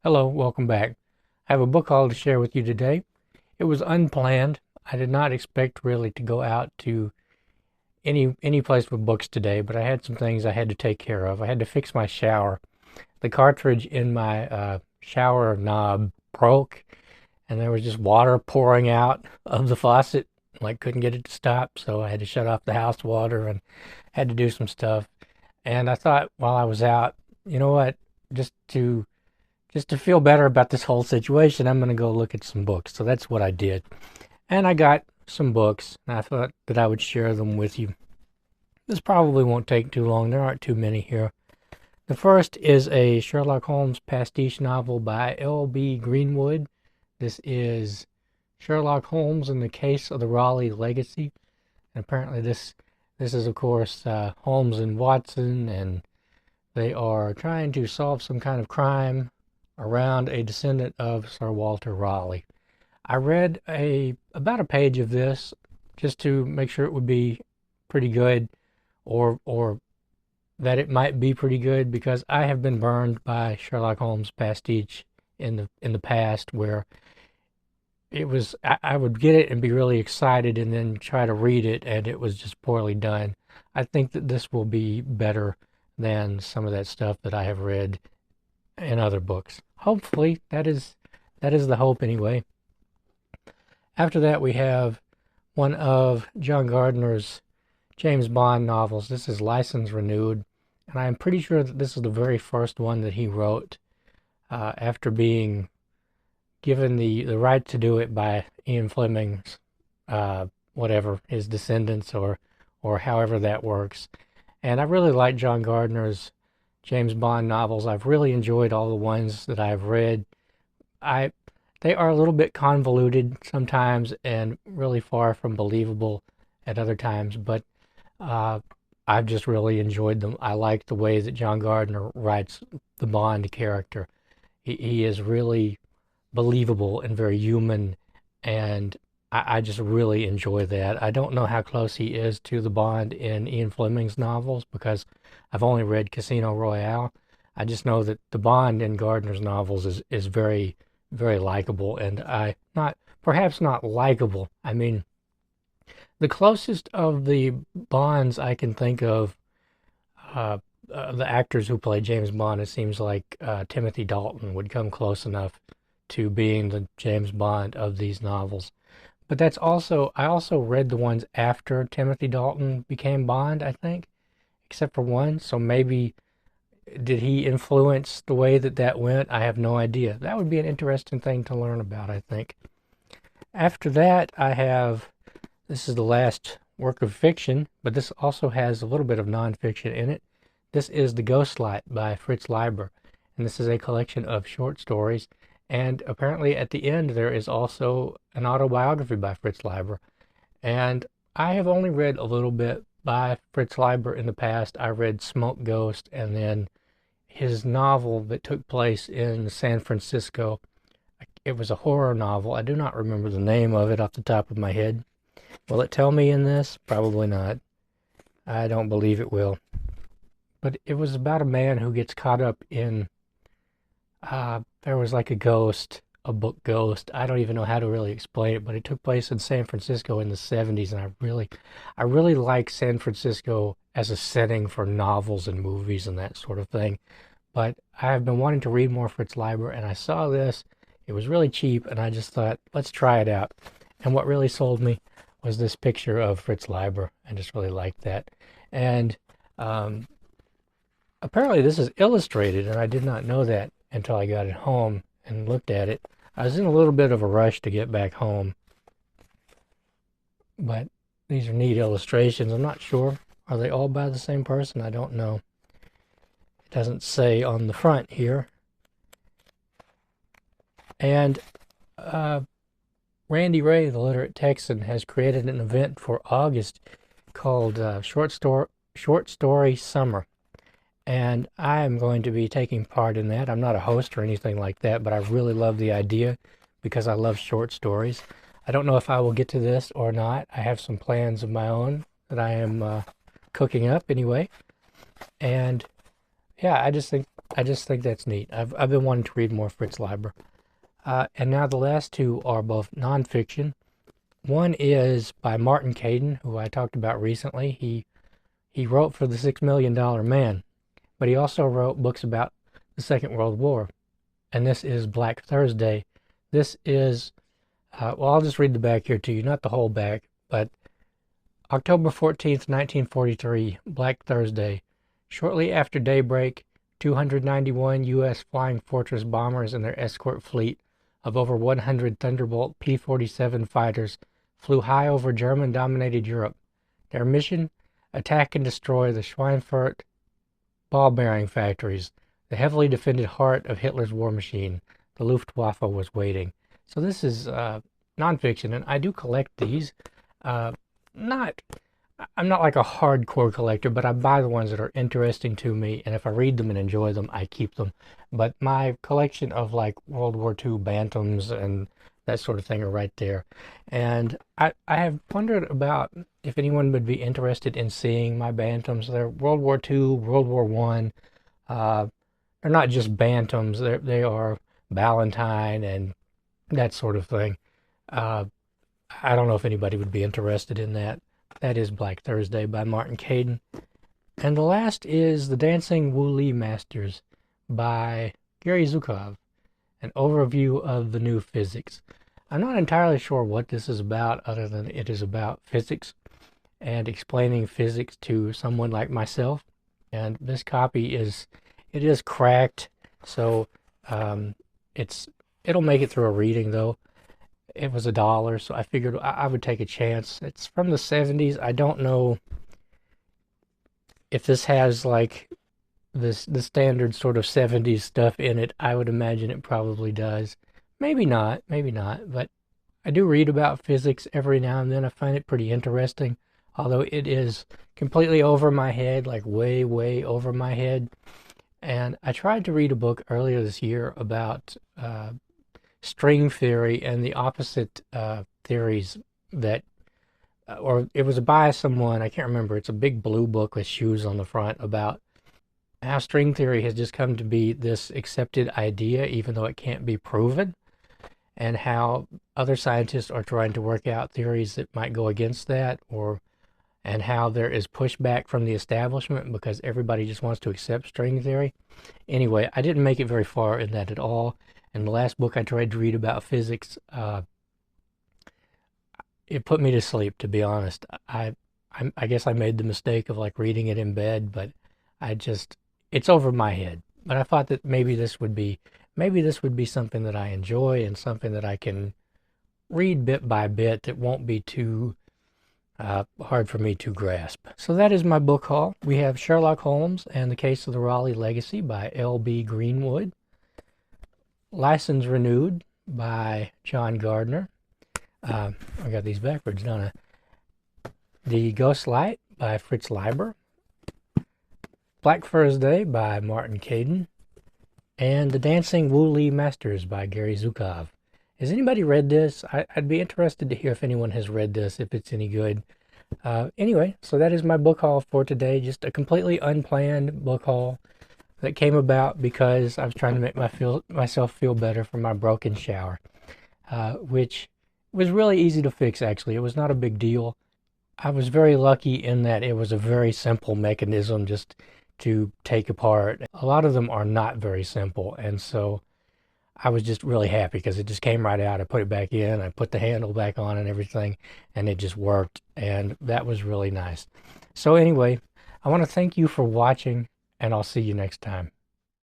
Hello, welcome back. I have a book haul to share with you today. It was unplanned. I did not expect really to go out to any place with books today, but I had some things I had to take care of. I had to fix my shower. The cartridge in my shower knob broke, and there was just water pouring out of the faucet. Like couldn't get it to stop, so I had to shut off the house water and had to do some stuff. And I thought while I was out, you know what, just to just to feel better about this whole situation, I'm going to go look at some books. So that's what I did. And I got some books, and I thought that I would share them with you. This probably won't take too long. There aren't too many here. The first is a Sherlock Holmes pastiche novel by L.B. Greenwood. This is Sherlock Holmes in the Case of the Raleigh Legacy. And apparently this is, of course, Holmes and Watson, and they are trying to solve some kind of crime around a descendant of Sir Walter Raleigh. I read about a page of this just to make sure it would be pretty good, or that it might be pretty good, because I have been burned by Sherlock Holmes pastiche in the past, where it was I would get it and be really excited and then try to read it and it was just poorly done. I think that this will be better than some of that stuff that I have read in other books. Hopefully, that is the hope anyway. After that, we have one of John Gardner's James Bond novels. This is License Renewed, and I'm pretty sure that this is the very first one that he wrote after being given the right to do it by Ian Fleming's whatever, his descendants, or however that works. And I really like John Gardner's James Bond novels. I've really enjoyed all the ones that I've read. They are a little bit convoluted sometimes and really far from believable at other times, but I've just really enjoyed them. I like the way that John Gardner writes the Bond character. He is really believable and very human, and I just really enjoy that. I don't know how close he is to the Bond in Ian Fleming's novels because I've only read Casino Royale. I just know that the Bond in Gardner's novels is very, very likable, and perhaps not likable. I mean, the closest of the Bonds I can think of, the actors who play James Bond, it seems like Timothy Dalton would come close enough to being the James Bond of these novels. But I also read the ones after Timothy Dalton became Bond, I think, except for one. So maybe did he influence the way that went? I have no idea. That would be an interesting thing to learn about, I think. After that, this is the last work of fiction, but this also has a little bit of nonfiction in it. This is The Ghostlight by Fritz Leiber, and this is a collection of short stories. And apparently at the end there is also an autobiography by Fritz Leiber. And I have only read a little bit by Fritz Leiber in the past. I read Smoke Ghost and then his novel that took place in San Francisco. It was a horror novel. I do not remember the name of it off the top of my head. Will it tell me in this? Probably not. I don't believe it will. But it was about a man who gets caught up in there was like a book ghost. I don't even know how to really explain it, but it took place in San Francisco in the 70s, and I really like San Francisco as a setting for novels and movies and that sort of thing. But I have been wanting to read more Fritz Leiber, and I saw this. It was really cheap, and I just thought, let's try it out. And what really sold me was this picture of Fritz Leiber. I just really liked that. And apparently this is illustrated, and I did not know that until I got it home and looked at it. I was in a little bit of a rush to get back home, but these are neat illustrations. I'm not sure. Are they all by the same person? I don't know. It doesn't say on the front here. And Randy Ray, the literate Texan, has created an event for August called Short Story Summer. And I am going to be taking part in that. I'm not a host or anything like that, but I really love the idea because I love short stories. I don't know if I will get to this or not. I have some plans of my own that I am cooking up anyway. And yeah, I just think I just think that's neat. I've been wanting to read more Fritz Leiber. And now the last two are both nonfiction. One is by Martin Caidan, who I talked about recently. He wrote for the $6 Million Man, but he also wrote books about the Second World War. And this is Black Thursday. This is, well, I'll just read the back here to you, not the whole back, but October 14th, 1943, Black Thursday. Shortly after daybreak, 291 U.S. Flying Fortress bombers and their escort fleet of over 100 Thunderbolt P-47 fighters flew high over German-dominated Europe. Their mission? Attack and destroy the Schweinfurt ball-bearing factories, the heavily defended heart of Hitler's war machine. The Luftwaffe was waiting. So this is nonfiction, and I do collect these. I'm not like a hardcore collector, but I buy the ones that are interesting to me, and if I read them and enjoy them, I keep them. But my collection of like World War II bantams and that sort of thing are right there. And I have wondered about if anyone would be interested in seeing my bantams. They're World War II, World War I. They're not just bantams. They are Ballantine and that sort of thing. I don't know if anybody would be interested in that. That is Black Thursday by Martin Caidan. And the last is The Dancing Wu-Li Masters by Gary Zukav, an overview of the new physics. I'm not entirely sure what this is about, other than it is about physics and explaining physics to someone like myself. And this copy is cracked, so it'll make it through a reading though. It was $1, so I figured I would take a chance. It's from the 70s. I don't know if this has like the standard sort of 70s stuff in it. I would imagine it probably does. Maybe not, but I do read about physics every now and then. I find it pretty interesting, although it is completely over my head, like way, way over my head. And I tried to read a book earlier this year about string theory and the opposite theories that, or it was by someone, I can't remember. It's a big blue book with shoes on the front about how string theory has just come to be this accepted idea, even though it can't be proven, and how other scientists are trying to work out theories that might go against that, and how there is pushback from the establishment because everybody just wants to accept string theory. Anyway, I didn't make it very far in that at all. And the last book I tried to read about physics, it put me to sleep, to be honest. I guess I made the mistake of like reading it in bed, but it's over my head. But I thought that maybe this would be something that I enjoy and something that I can read bit by bit that won't be too hard for me to grasp. So that is my book haul. We have Sherlock Holmes and the Case of the Raleigh Legacy by L.B. Greenwood. License Renewed by John Gardner. I got these backwards, don't I? The Ghost Light by Fritz Leiber. Black Thursday by Martin Caidan. And The Dancing Wu-Li Masters by Gary Zukav. Has anybody read this? I'd be interested to hear if anyone has read this, if it's any good. Anyway, so that is my book haul for today. Just a completely unplanned book haul that came about because I was trying to make myself feel better for my broken shower, which was really easy to fix, actually. It was not a big deal. I was very lucky in that it was a very simple mechanism just to take apart. A lot of them are not very simple, and so I was just really happy because it just came right out. I put it back in, I put the handle back on and everything, and it just worked, and that was really nice. So anyway, I want to thank you for watching, and I'll see you next time.